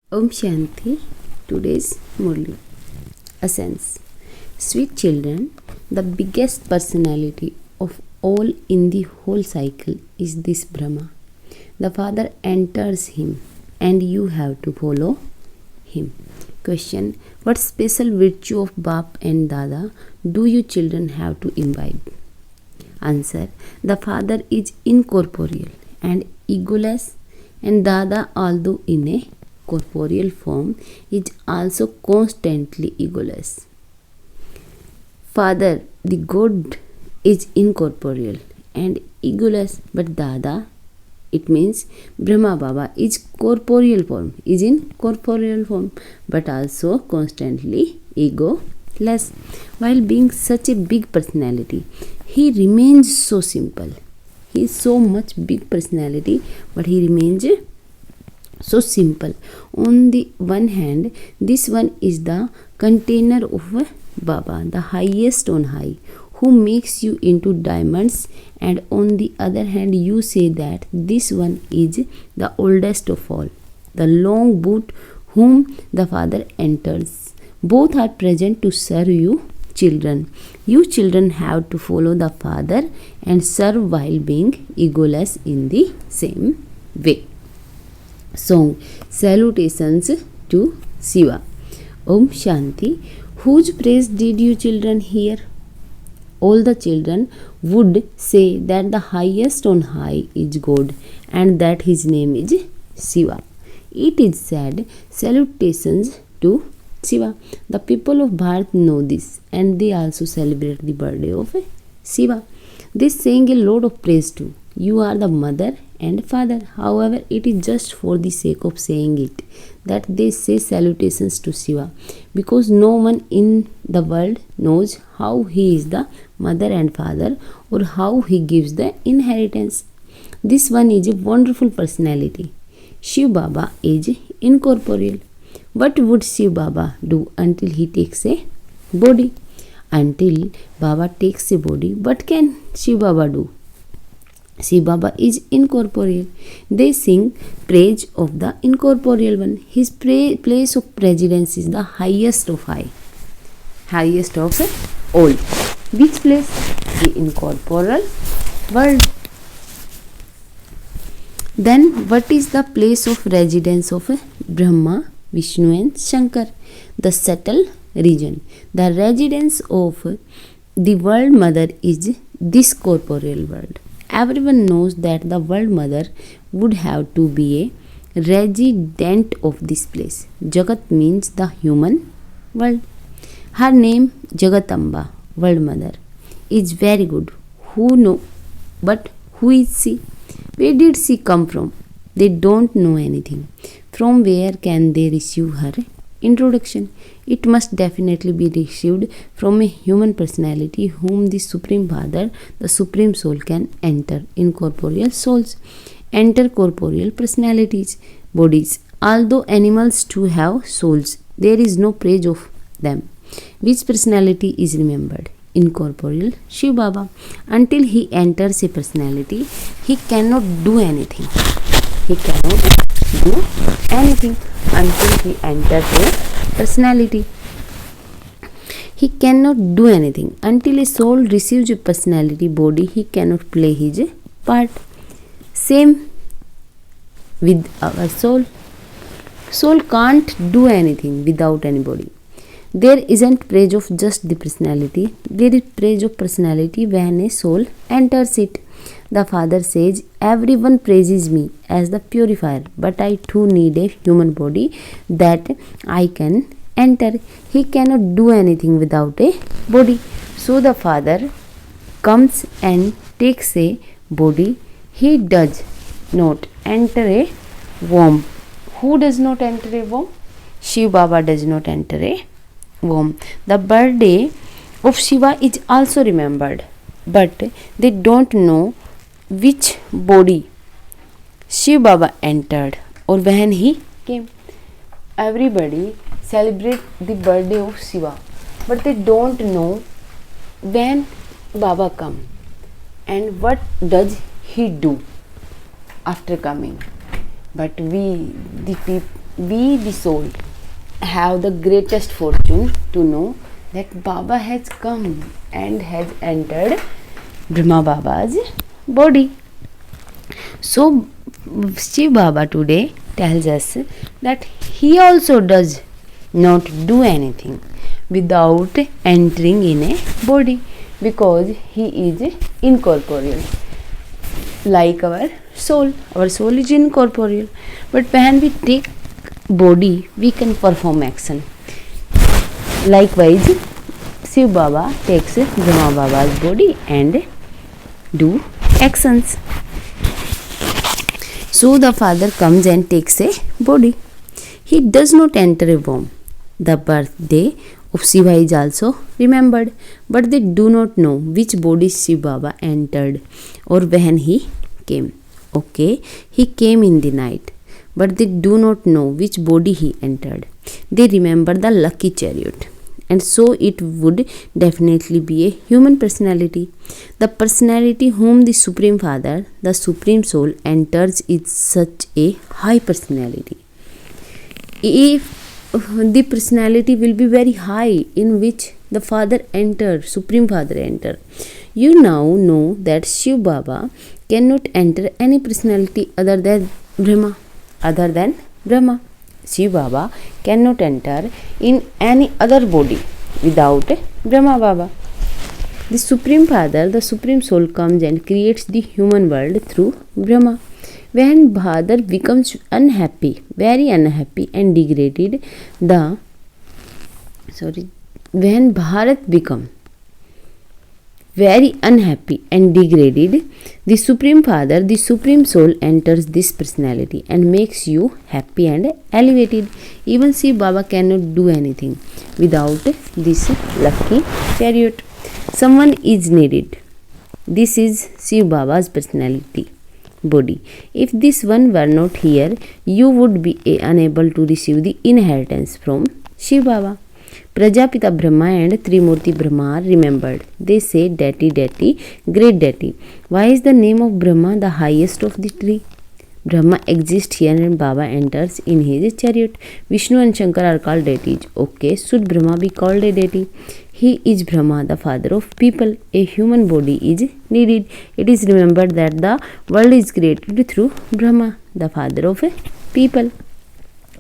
Om Shanti. Today's Murli. Essence. Sweet children, the biggest personality of all in the whole cycle is this Brahma. The father enters him and you have to follow him. Question. What special virtue of Bap and Dada do you children have to imbibe? Answer. The father is incorporeal and egoless, and Dada, although in a corporeal form, is also constantly egoless. Father, the God, is incorporeal and egoless, but Dada, it means Brahma Baba, is in corporeal form, but also constantly egoless. While being such a big personality, he remains so simple. He is so much big personality, but he remains so simple. On the one hand, this one is the container of Baba, the highest on high, who makes you into diamonds, and on the other hand, you say that this one is the oldest of all, the long boot whom the father enters. Both are present to serve you children. You children have to follow the father and serve while being egoless in the same way. Song. Salutations to Shiva. Om Shanti. Whose praise did you children hear? All the children would say that the highest on high is God and that his name is Shiva. It is said, salutations to Shiva. The people of Bharat know this and they also celebrate the birthday of Shiva. They sing a lot of praise too. You are the mother and father. However, it is just for the sake of saying it that they say salutations to Shiva, because no one in the world knows how he is the mother and father or how he gives the inheritance. This one is a wonderful personality. Shiv Baba is incorporeal. What would Shiv Baba do until he takes a body? Until Baba takes a body, what can Shiv Baba do? Shiv Baba is incorporeal. They sing praise of the incorporeal one. His place of residence is the highest of high, highest of all. Which place? The incorporeal world. Then what is the place of residence of Brahma, Vishnu and Shankar? The subtle region. The residence of the world mother is this corporeal world. Everyone knows that the world mother would have to be a resident of this place. Jagat means the human world. Her name Jagatamba, world mother, is very good. Who know? But who is she? Where did she come from? They don't know anything. From where can they receive her introduction? It must definitely be received from a human personality whom the Supreme Father, the Supreme Soul, can enter. Incorporeal souls enter corporeal personalities, bodies. Although animals too have souls, there is no praise of them. Which personality is remembered? Incorporeal Shiv Baba. Until he enters a personality, he cannot do anything. He cannot do anything until he enters a personality. He cannot do anything. Until a soul receives a personality body, he cannot play his part. Same with our soul. Soul can't do anything without anybody. There isn't praise of just the personality. There is praise of personality when a soul enters it. The Father says, everyone praises me as the purifier, but I too need a human body that I can enter. He cannot do anything without a body. So the Father comes and takes a body. He does not enter a womb. Who does not enter a womb? Shiv Baba does not enter a womb. The birthday of Shiva is also remembered, but they don't know which body Shiv Baba entered or when he came. Everybody celebrate the birthday of Shiva, but they don't know when Baba come and what does he do after coming. But we, the we the soul have the greatest fortune to know that Baba has come and has entered Brahma Baba's body. So Shiv Baba today tells us that he also does not do anything without entering in a body, because he is incorporeal like our soul. Our soul is incorporeal, but when we take body we can perform action. Likewise, Shiv Baba takes Brahma Baba's body and do actions. So the father comes and takes a body. He does not enter a womb. The birthday of Shiva is also remembered, but they do not know which body Shiv Baba entered or when he came. Okay, he came in the night, but they do not know which body he entered. They remember the lucky chariot, and so it would definitely be a human personality. The personality whom the Supreme Father, the Supreme Soul, enters is such a high personality. If the personality will be very high in which the Father entered, Supreme Father entered. You now know that Shiv Baba cannot enter any personality other than Brahma. Shiv Baba cannot enter in any other body without Brahma Baba. The Supreme Father, the Supreme Soul, comes and creates the human world through Brahma. When Bhadar becomes unhappy, very unhappy and degraded, when Bharat becomes very unhappy and degraded, the Supreme Father, the Supreme Soul, enters this personality and makes you happy and elevated. Even Shiv Baba cannot do anything without this lucky chariot. Someone is needed. This is Shiv Baba's personality body. If this one were not here, you would be unable to receive the inheritance from Shiv Baba. Prajapita Brahma and Trimurti Brahma are remembered. They say deity, deity, great deity. Why is the name of Brahma the highest of the three? Brahma exists here and Baba enters in his chariot. Vishnu and Shankar are called deities. Okay, should Brahma be called a deity? He is Brahma, the father of people. A human body is needed. It is remembered that the world is created through Brahma, the father of people.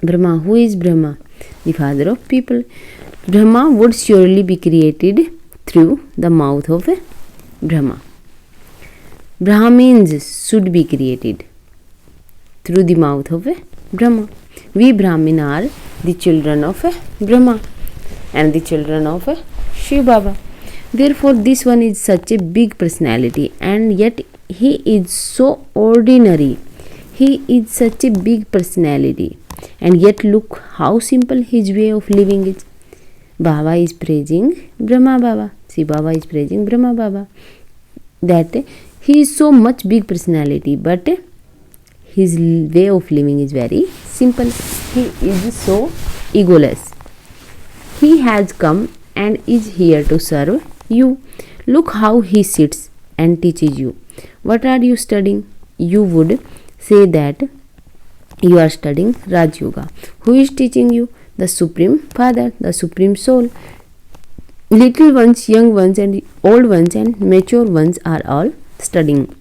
Brahma, who is Brahma? The father of people. Brahma would surely be created through the mouth of Brahma. Brahmins should be created through the mouth of Brahma. We Brahmin are the children of Brahma and the children of Shiv Baba. Therefore, this one is such a big personality, and yet he is so ordinary. He is such a big personality, and yet look how simple his way of living is. Baba is praising Brahma Baba. Shiv Baba is praising Brahma Baba. That he is so much big personality, but his way of living is very simple. He is so egoless. He has come and is here to serve you. Look how he sits and teaches you. What are you studying? You would say that you are studying Raj Yoga. Who is teaching you? The Supreme Father, the Supreme Soul. Little ones, young ones, and old ones, and mature ones are all studying.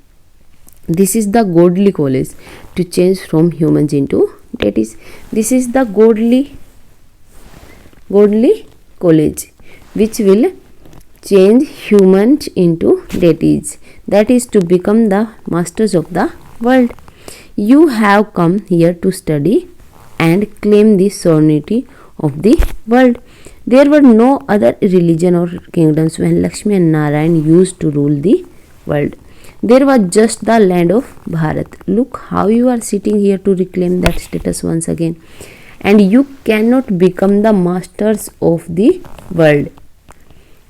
This is the godly college to change from humans into deities. This is the godly college which will change humans into deities. That is to become the masters of the world. You have come here to study and claim the sovereignty of the world. There were no other religion or kingdoms when Lakshmi and Narayan used to rule the world. There was just the land of Bharat. Look how you are sitting here to reclaim that status once again. And you cannot become the masters of the world.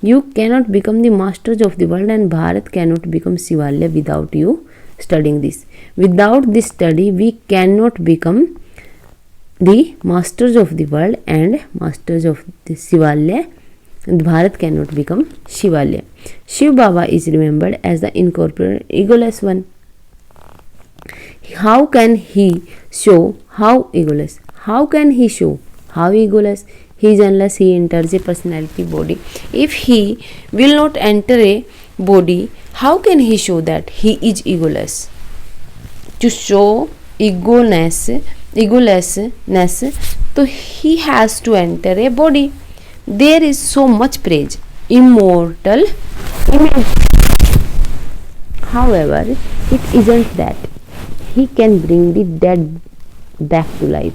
You cannot become the masters of the world, and Bharat cannot become Shivalya without you studying this. Without this study, we cannot become the masters of the world and masters of the Shivalya. Bharat cannot become Shivalya. Shiv Baba is remembered as the incorporeal egoless one. How can he show how egoless? How can he show? How egoless he is unless he enters a personality body. If he will not enter a body, how can he show that he is egoless? To show egolessness, so he has to enter a body. There is so much praise. Immortal image. However, it isn't that. He can bring the dead back to life.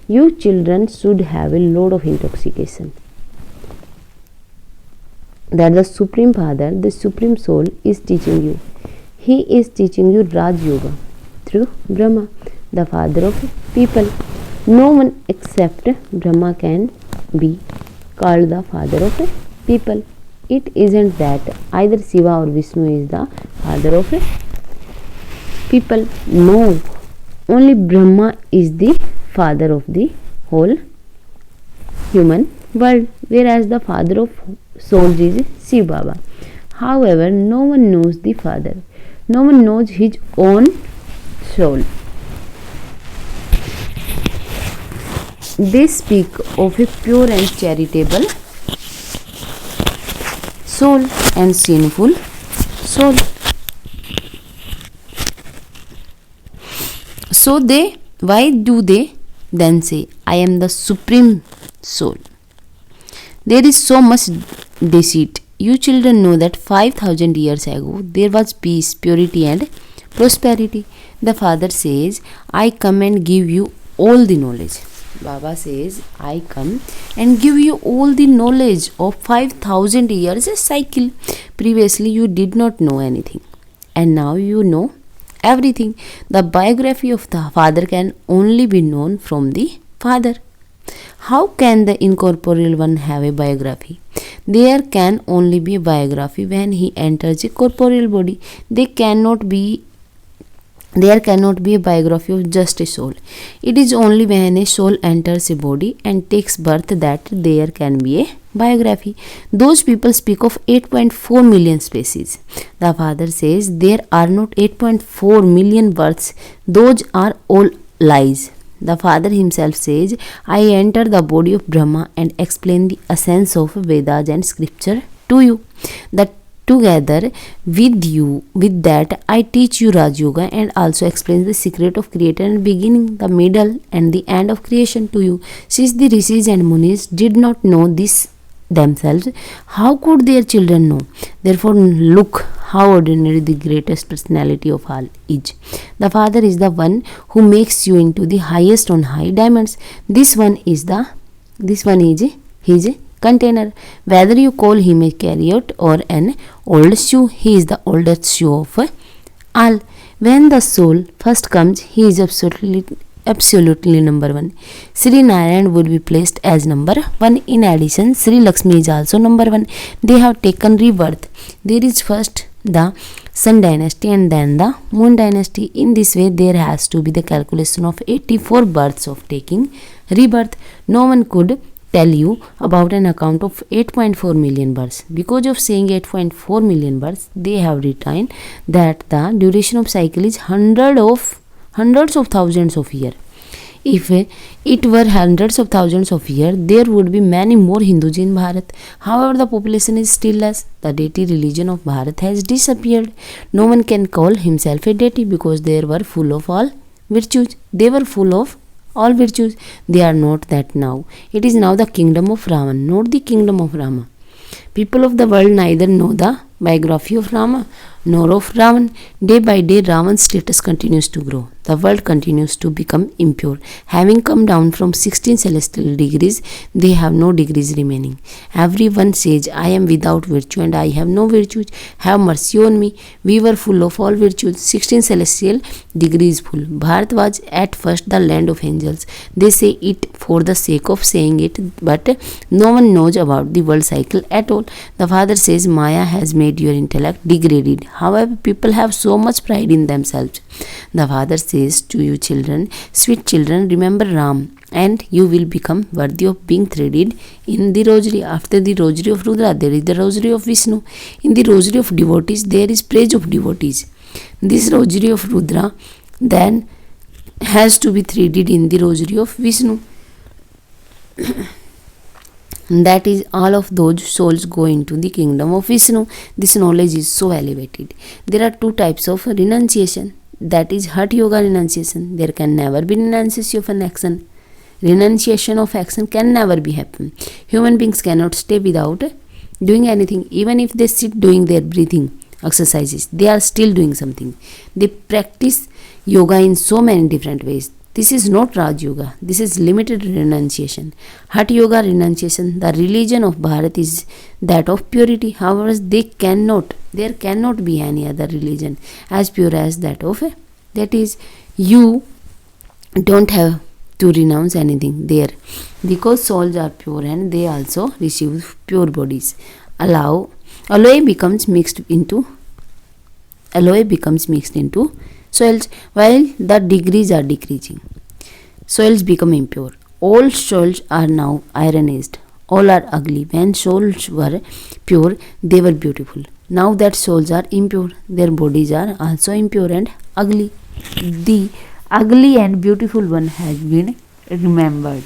You children should have a load of intoxication. That the Supreme Father, the Supreme Soul, is teaching you. He is teaching you Raj Yoga through Brahma, the father of people. No one except Brahma can be called the father of people. It isn't that either Shiva or Vishnu is the father of people. No, only Brahma is the father of the whole human world, whereas the father of souls is Shiva Baba. However, no one knows the father. No one knows his own soul. They speak of a pure and charitable soul and sinful soul. So why do they then say, I am the supreme soul? There is so much deceit. You children know that 5,000 years ago there was peace, purity and prosperity. The Father says, I come and give you all the knowledge. Baba says, I come and give you all the knowledge of 5,000 years a cycle. Previously you did not know anything, and now you know everything. The biography of the Father can only be known from the Father. How can the incorporeal one have a biography? There can only be a biography when he enters a corporeal body. There cannot be a biography of just a soul. It is only when a soul enters a body and takes birth that there can be a biography. Those people speak of 8.4 million species. The Father says there are not 8.4 million births. Those are all lies. The Father himself says, I enter the body of Brahma and explain the essence of Vedas and scripture to you. That together with that I teach you Raj Yoga and also explain the secret of creator and beginning, the middle and the end of creation to you. Since the rishis and munis did not know this themselves, how could their children know? Therefore look how ordinary the greatest personality of all is. The Father is the one who makes you into the highest on high diamonds. This one is his container. Whether you call him a chariot or an old shoe, he is the oldest shoe of all. When the soul first comes, he is absolutely number one. Sri Narayan would be placed as number one. In addition, Sri Lakshmi is also number one. They have taken rebirth. There is first the Sun dynasty and then the Moon dynasty. In this way, there has to be the calculation of 84 births of taking rebirth. No one could tell you about an account of 8.4 million births. Because of saying 8.4 million births, they have written that the duration of cycle is hundreds of thousands of years. If it were hundreds of thousands of years, there would be many more Hindus in Bharat. However, the population is still less. The deity religion of Bharat has disappeared. No one can call himself a deity because they were full of all virtues. They were full of all virtues. They are not that now. It is now the kingdom of Ravan, not the kingdom of Rama. People of the world neither know the biography of Rama nor of Ravan. Day by day, Ravan's status continues to grow. The world continues to become impure. Having come down from 16 celestial degrees, they have no degrees remaining. Everyone says, I am without virtue and I have no virtues. Have mercy on me. We were full of all virtues. 16 celestial degrees full. Bharat was at first the land of angels. They say it for the sake of saying it, but no one knows about the world cycle at all. The Father says, Maya has made your intellect degraded. However, people have so much pride in themselves. The Father says to you children, sweet children, remember Ram and you will become worthy of being threaded in the rosary. After the rosary of Rudra, there is the rosary of Vishnu. In the rosary of devotees, there is praise of devotees. This rosary of Rudra then has to be threaded in the Rosary of Vishnu. That is, all of those souls go into the kingdom of Vishnu. This knowledge is so elevated. There are two types of renunciation. That is Hatha Yoga renunciation. There can never be renunciation of an action. Renunciation of action can never be happen. Human beings cannot stay without doing anything. Even if they sit doing their breathing exercises, they are still doing something. They practice yoga in so many different ways. This is not Raj Yoga. This is limited renunciation. Hatha Yoga renunciation, the religion of Bharat is that of purity. However, there cannot be any other religion as pure as that of that is, you don't have to renounce anything there, because souls are pure and they also receive pure bodies. Alloy becomes mixed into soils while the degrees are decreasing. Soils become impure. All souls are now ironized. All are ugly. When souls were pure, they were beautiful. Now that souls are impure, their bodies are also impure and ugly. The ugly and beautiful one has been remembered.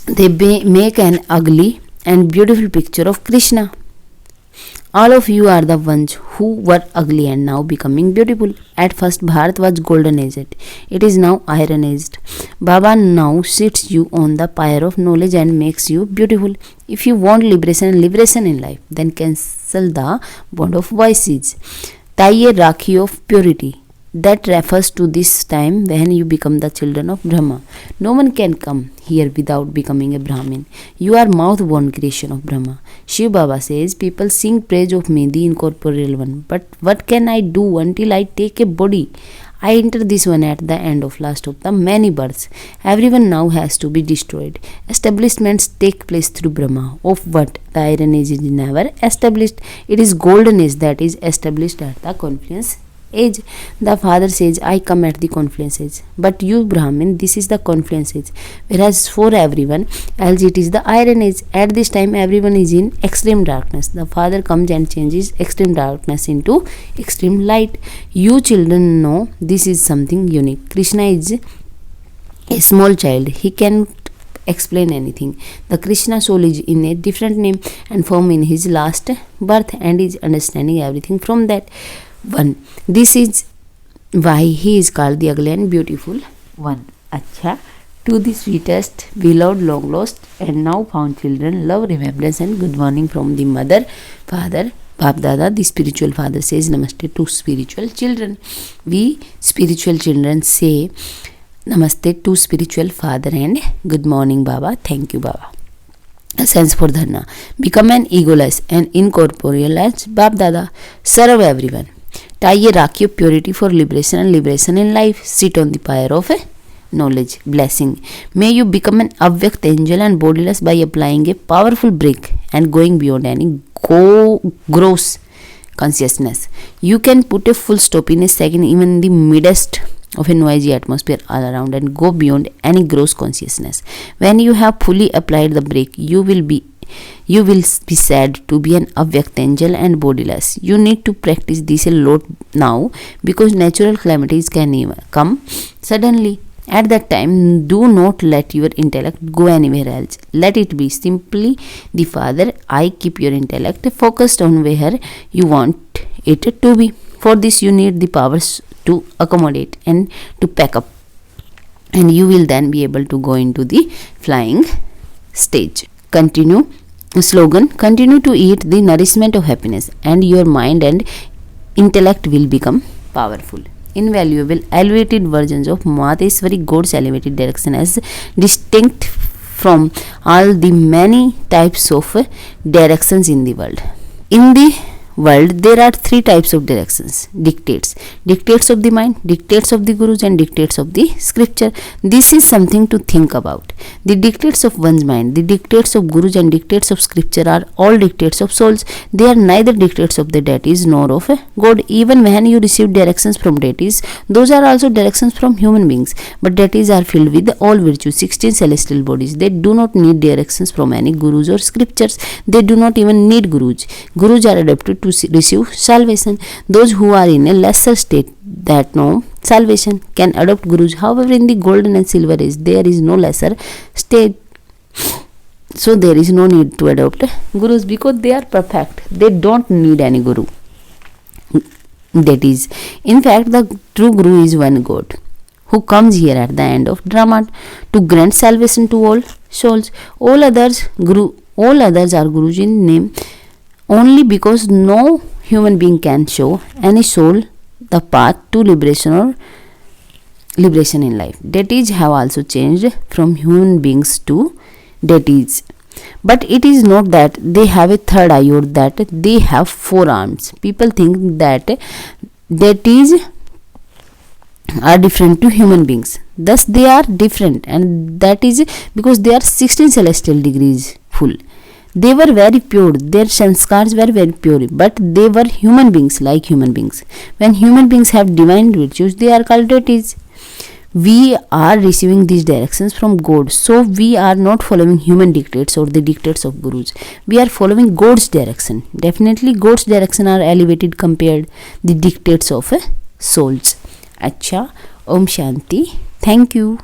They make an ugly and beautiful picture of Krishna. All of you are the ones who were ugly and now becoming beautiful. At first Bharat was golden aged. It is now iron aged. Baba now sits you on the pyre of knowledge and makes you beautiful. If you want liberation in life, then cancel the bond of vices. Tie a rakhi of purity. That refers to this time when you become the children of Brahma. No one can come here without becoming a Brahmin. You are mouth-born creation of Brahma. Shiva Baba says, people sing praise of me, the incorporeal one. But what can I do until I take a body? I enter this one at the end of last of the many births. Everyone now has to be destroyed. Establishments take place through Brahma. Of what? The iron age is never established. It is golden age that is established at the confluence age. The father says, I come at the confluence age. But you Brahmin, this is the confluence age. Whereas for everyone else it is the iron age. At this time everyone is in extreme darkness. The father comes and changes extreme darkness into extreme light. You children know this is something unique. Krishna is a small child. He can explain anything. The Krishna soul is in a different name and form in his last birth and is understanding everything from that one. This is why he is called the ugly and beautiful one. Acha, to the sweetest, beloved, long lost and now found children, love, remembrance and good morning from the mother, father, Bap Dada. The spiritual father says namaste to spiritual children. We spiritual children say namaste to spiritual father and good morning Baba, thank you Baba. Sense for dharna. Become an egoless and incorporeal as Bap Dada. Serve everyone. Tie a rakhi of purity for liberation and liberation in life. Sit on the pyre of knowledge. Blessing. May you become an avyakt angel and bodiless by applying a powerful break and going beyond any gross consciousness. You can put a full stop in a second even in the midst of a noisy atmosphere all around and go beyond any gross consciousness. When you have fully applied the break, you will be said to be an avyakt angel and bodiless. You need to practice this a lot now because natural calamities can come suddenly. At that time, do not let your intellect go anywhere else. Let it be simply the Father. I keep your intellect focused on where you want it to be. For this, you need the powers to accommodate and to pack up, and you will then be able to go into the flying stage. Continue. Slogan: continue to eat the nourishment of happiness and your mind and intellect will become powerful. Invaluable elevated versions of Mateswari, God's elevated direction, as distinct from all the many types of directions in the world. In the world, there are three types of directions: dictates of the mind, dictates of the gurus and dictates of the scripture. This is something to think about. The dictates of one's mind, the dictates of gurus and dictates of scripture are all dictates of souls. They are neither dictates of the deities nor of God. Even when you receive directions from deities, those are also directions from human beings. But deities are filled with all virtues, 16 celestial bodies. They do not need directions from any gurus or scriptures. They do not even need gurus. Gurus are adapted to receive salvation. Those who are in a lesser state that know salvation, can adopt gurus. However, in the golden and silver age, there is no lesser state. So there is no need to adopt gurus because they are perfect. They don't need any guru. That is, in fact, the true guru is one God who comes here at the end of drama to grant salvation to all souls. All others are gurus in name only because no human being can show any soul the path to liberation in life. Deities have also changed from human beings to deities. But it is not that they have a third eye or that they have four arms. People think that deities are different to human beings. Thus they are different, and that is because they are 16 celestial degrees full. They were very pure, their sanskars were very pure, but they were human beings like human beings. When human beings have divine virtues, they are called deities. We are receiving these directions from God, so we are not following human dictates or the dictates of gurus. We are following God's direction. Definitely God's direction are elevated compared the dictates of souls. Acha, Om Shanti. Thank you.